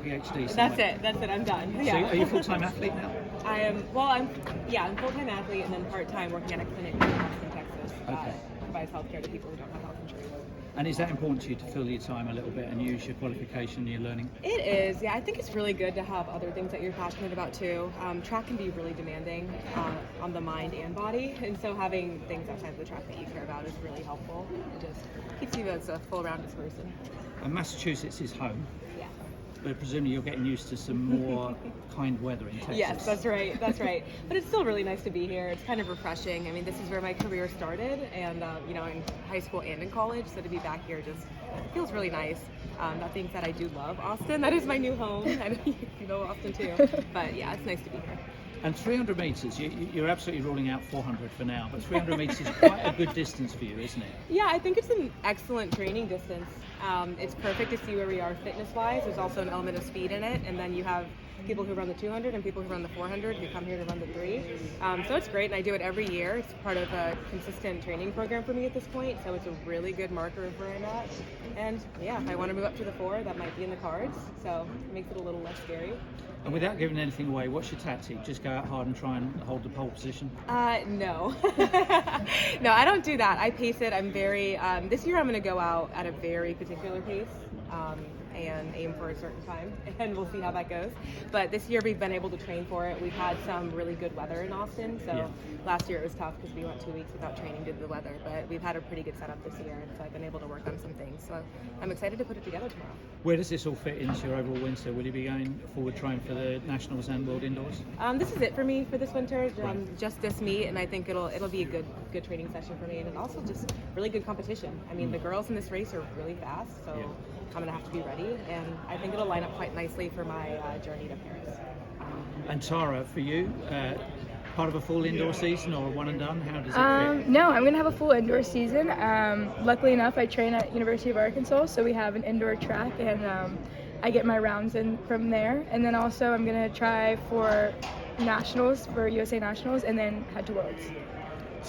PhD somewhere? That's it, I'm done. Yeah. So are you a full-time athlete now? I'm full-time athlete and then part-time working at a clinic in Austin, Texas. Okay. Provides healthcare to people who don't have health insurance. And is that important to you to fill your time a little bit and use your qualification, your learning? It is, yeah. I think it's really good to have other things that you're passionate about too. Track can be really demanding on the mind and body, and so having things outside of the track that you care about is really helpful. It just keeps you as a full-rounded person. And Massachusetts is home. Yeah. But presumably you're getting used to some more kind weather in Texas. Yes, that's right. But it's still really nice to be here. It's kind of refreshing. I mean, this is where my career started, and in high school and in college. So to be back here just feels really nice. That being said, I do love Austin. That is my new home. I know Austin too. But yeah, it's nice to be here. And 300 meters, you're absolutely ruling out 400 for now, but 300 meters is quite a good distance for you, isn't it? Yeah, I think it's an excellent training distance. It's perfect to see where we are fitness-wise. There's also an element of speed in it, and then you have people who run the 200 and people who run the 400 who come here to run the 3. So it's great, and I do it every year. It's part of a consistent training program for me at this point, so it's a really good marker of where I'm at. And yeah, if I want to move up to the 4, that might be in the cards, so it makes it a little less scary. And without giving anything away, what's your tactic? Just go out hard and try and hold the pole position? No. No, I don't do that. I pace it. I'm very, this year I'm going to go out at a very particular pace. And aim for a certain time, and we'll see how that goes. But this year we've been able to train for it. We've had some really good weather in Austin, so last year it was tough because we went 2 weeks without training due to the weather, but we've had a pretty good setup this year, and so I've been able to work on some things. So I'm excited to put it together tomorrow. Where does this all fit into your overall winter? Will you be going forward trying for the Nationals and World Indoors? This is it for me for this winter, just this meet, and I think it'll be a good training session for me, and also just really good competition. I mean, the girls in this race are really fast, so I'm going to have to be ready, and I think it'll line up quite nicely for my journey to Paris. And Tara, for you, part of a full indoor season or a one and done? How does it fit? No, I'm going to have a full indoor season. Luckily enough, I train at University of Arkansas, so we have an indoor track, and I get my rounds in from there. And then also I'm going to try for Nationals, for USA Nationals, and then head to Worlds.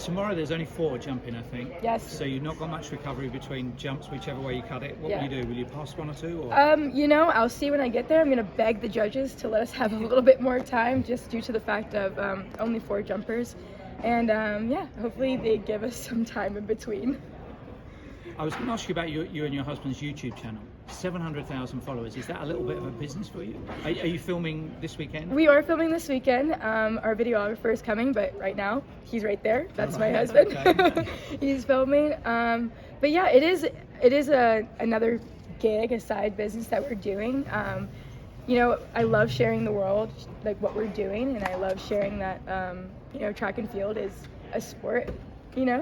Tomorrow there's only 4 jumping, I think. Yes. So you've not got much recovery between jumps, whichever way you cut it. What will you do? Will you pass 1 or 2? Or? I'll see when I get there. I'm going to beg the judges to let us have a little bit more time, just due to the fact of only 4 jumpers. And hopefully they give us some time in between. I was going to ask you about you and your husband's YouTube channel. 700,000 followers. Is that a little bit of a business for you? Are you filming this weekend? We are filming this weekend. Our videographer is coming, but right now he's right there. That's my husband. Okay. He's filming. But yeah, it is another gig, a side business that we're doing. I love sharing the world, like what we're doing, and I love sharing that track and field is a sport.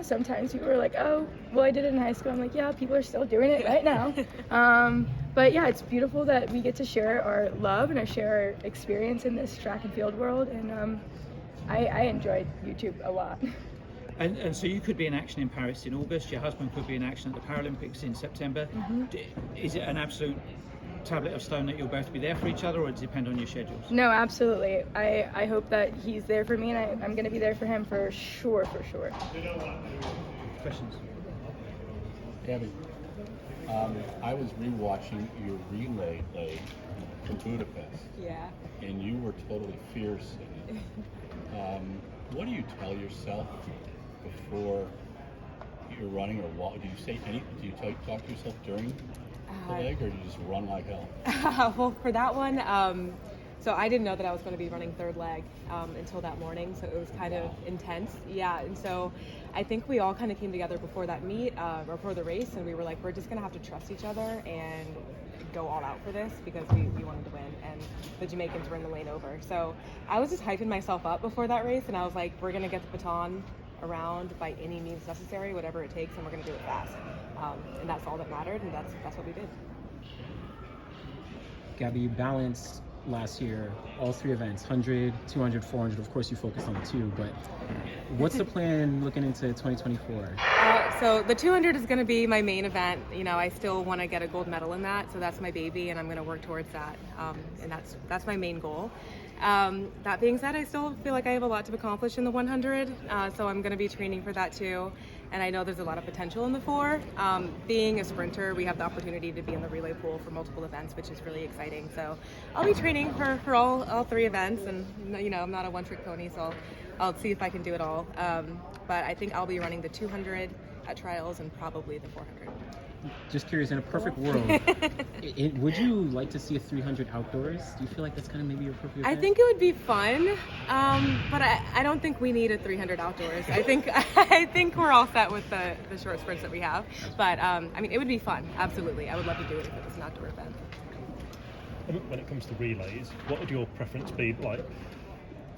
Sometimes people are like, oh, well, I did it in high school. I'm like, yeah, people are still doing it right now. But yeah, it's beautiful that we get to share our love and share our experience in this track and field world. And I enjoyed YouTube a lot. And so you could be in action in Paris in August. Your husband could be in action at the Paralympics in September. Mm-hmm. Is it an absolute tablet of stone that you'll both be there for each other, or does it depend on your schedules? No, absolutely. I hope that he's there for me, and I'm going to be there for him for sure. Questions? Gabby, I was rewatching your relay leg from Budapest. Yeah. And you were totally fierce in it. What do you tell yourself before you're running or walk? Do you say anything? Do you talk to yourself during the leg, or do you just run like hell? Well, for that one, so I didn't know that I was going to be running third leg until that morning, so it was kind of intense. Yeah, and so I think we all kind of came together before that meet, or before the race, and we were like, we're just going to have to trust each other and go all out for this because we wanted to win, and the Jamaicans were in the lane over. So I was just hyping myself up before that race, and I was like, we're going to get the baton around by any means necessary, whatever it takes, and we're going to do it fast. And that's all that mattered, and that's what we did. Gabby, you balanced last year all 3 events, 100, 200, 400. Of course, you focused on the 2, but what's the plan looking into 2024? So the 200 is going to be my main event. I still want to get a gold medal in that, so that's my baby, and I'm going to work towards that. And that's my main goal. That being said, I still feel like I have a lot to accomplish in the 100, so I'm going to be training for that too. and I know there's a lot of potential in the 4. Being a sprinter, we have the opportunity to be in the relay pool for multiple events, which is really exciting. So I'll be training for all 3 events, and I'm not a one-trick pony, so I'll see if I can do it all. But I think I'll be running the 200 at trials and probably the 400. Just curious, in a perfect world, would you like to see a 300 outdoors? Do you feel like that's kind of maybe your perfect event? I think it would be fun, but I don't think we need a 300 outdoors. I think we're all set with the short sprints that we have. But I mean, it would be fun. Absolutely, I would love to do it if it was an outdoor event. When it comes to relays, what would your preference be? Like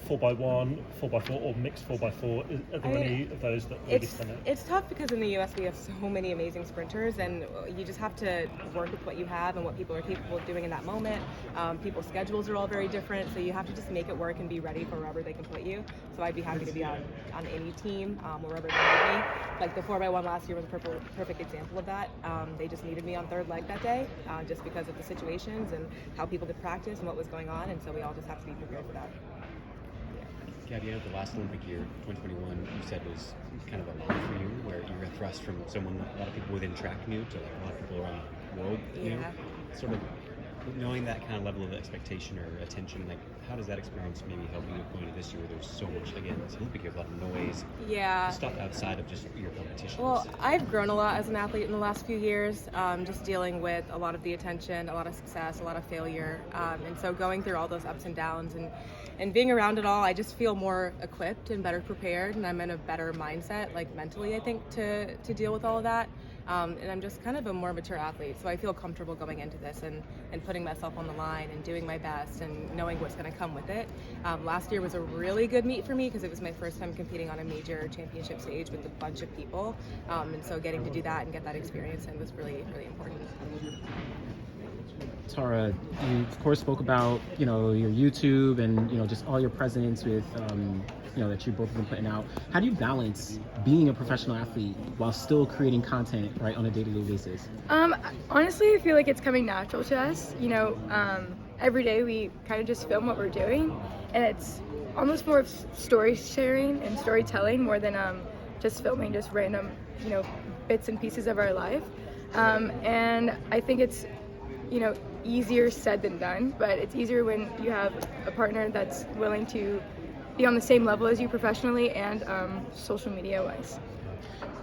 4x1, 4x4, or mixed 4x4? Are there any of those that really stand out? It's tough because in the US we have so many amazing sprinters, and you just have to work with what you have and what people are capable of doing in that moment. People's schedules are all very different, so you have to just make it work and be ready for wherever they can put you. So I'd be happy to be on any team, wherever they need me. Like the 4x1 last year was a perfect example of that. They just needed me on third leg that day, just because of the situations and how people could practice and what was going on, and so we all just have to be prepared for that. Gabby, the last Olympic year, 2021, you said was kind of a low for you, where you were thrust from someone a lot of people within track knew to like a lot of people around the world knew. Sort of knowing that kind of level of expectation or attention, like how does that experience maybe help you going into this year where there's so much, again, it's Olympic year, a lot of noise, stuff outside of just your competition? Well, I've grown a lot as an athlete in the last few years, just dealing with a lot of the attention, a lot of success, a lot of failure, and so going through all those ups and downs and being around it all, I just feel more equipped and better prepared, and I'm in a better mindset, like mentally, I think, to deal with all of that. And I'm just kind of a more mature athlete, so I feel comfortable going into this and putting myself on the line and doing my best and knowing what's going to come with it. Last year was a really good meet for me because it was my first time competing on a major championship stage with a bunch of people, and so getting to do that and get that experience in was really, really important. Tara, you of course spoke about your YouTube and just all your presence with that you both have been putting out. How do you balance being a professional athlete while still creating content right on a day-to-day basis? Honestly, I feel like it's coming natural to us. Every day we kind of just film what we're doing, and it's almost more of story sharing and storytelling more than just filming just random bits and pieces of our life. And I think it's easier said than done, but it's easier when you have a partner that's willing to be on the same level as you professionally and social media wise.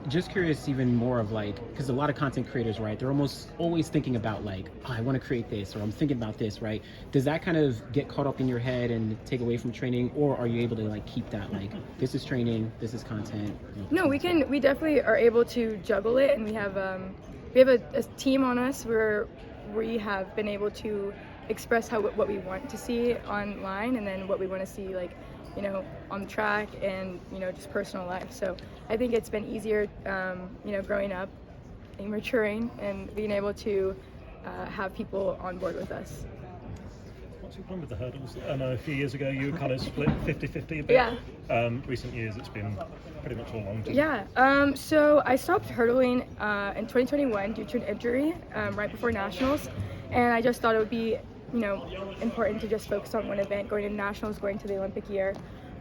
Just curious even more of because a lot of content creators, right, they're almost always thinking about I want to create this, or I'm thinking about this, right? Does that kind of get caught up in your head and take away from training, or are you able to keep that this is training, this is content? No, we definitely are able to juggle it, and we have a team on us where we have been able to express what we want to see online, and then what we want to see on the track and just personal life. So I think it's been easier growing up and maturing and being able to have people on board with us. What's your plan with the hurdles? I know a few years ago you were kind of split 50-50 a bit. Yeah. Recent years it's been pretty much all long jump. Yeah. So I stopped hurdling in 2021 due to an injury right before nationals, and I just thought it would be important to just focus on one event, going to nationals, going to the Olympic year.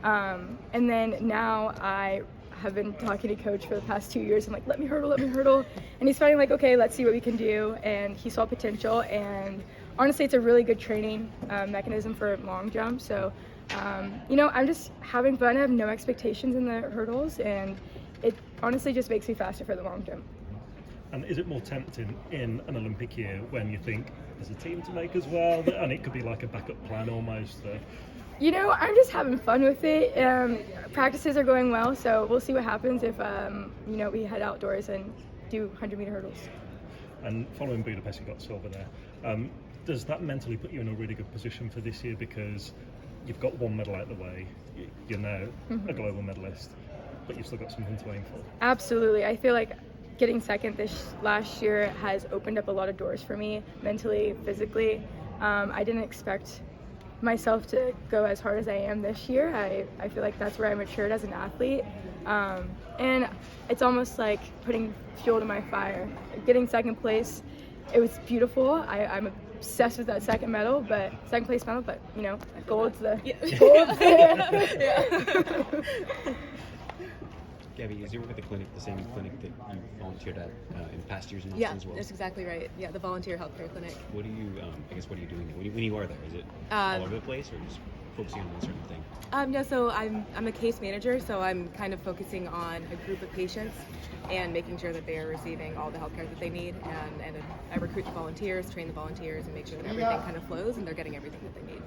And then now I have been talking to coach for the past 2 years. I'm like, let me hurdle. And he's finally like, okay, let's see what we can do. And he saw potential. And honestly, it's a really good training mechanism for long jump. So, I'm just having fun. I have no expectations in the hurdles. And it honestly just makes me faster for the long jump. And is it more tempting in an Olympic year when you think there's a team to make as well, and it could be like a backup plan almost? I'm just having fun with it. Practices are going well, so we'll see what happens if we head outdoors and do 100-meter hurdles. And following Budapest, you got silver there. Does that mentally put you in a really good position for this year, because you've got one medal out of the way, you're now a global medalist, but you've still got something to aim for? Absolutely. I feel like getting second this last year has opened up a lot of doors for me, mentally, physically. I didn't expect myself to go as hard as I am this year. I feel like that's where I matured as an athlete. And it's almost like putting fuel to my fire. Getting second place, it was beautiful. I'm obsessed with that second place medal, but gold's the gold's Gabby, Gabby, is your work at the clinic the same clinic that you volunteered at in past years in Austin Yeah, as well? that's exactly right. Yeah, the volunteer healthcare clinic. What do you, I guess, what are you doing there? When you are there? Is it all over the place or just focusing on one certain thing? No, so I'm a case manager, so I'm kind of focusing on a group of patients and making sure that they are receiving all the healthcare that they need. And I recruit the volunteers, train the volunteers, and make sure that everything kind of flows and they're getting everything that they need.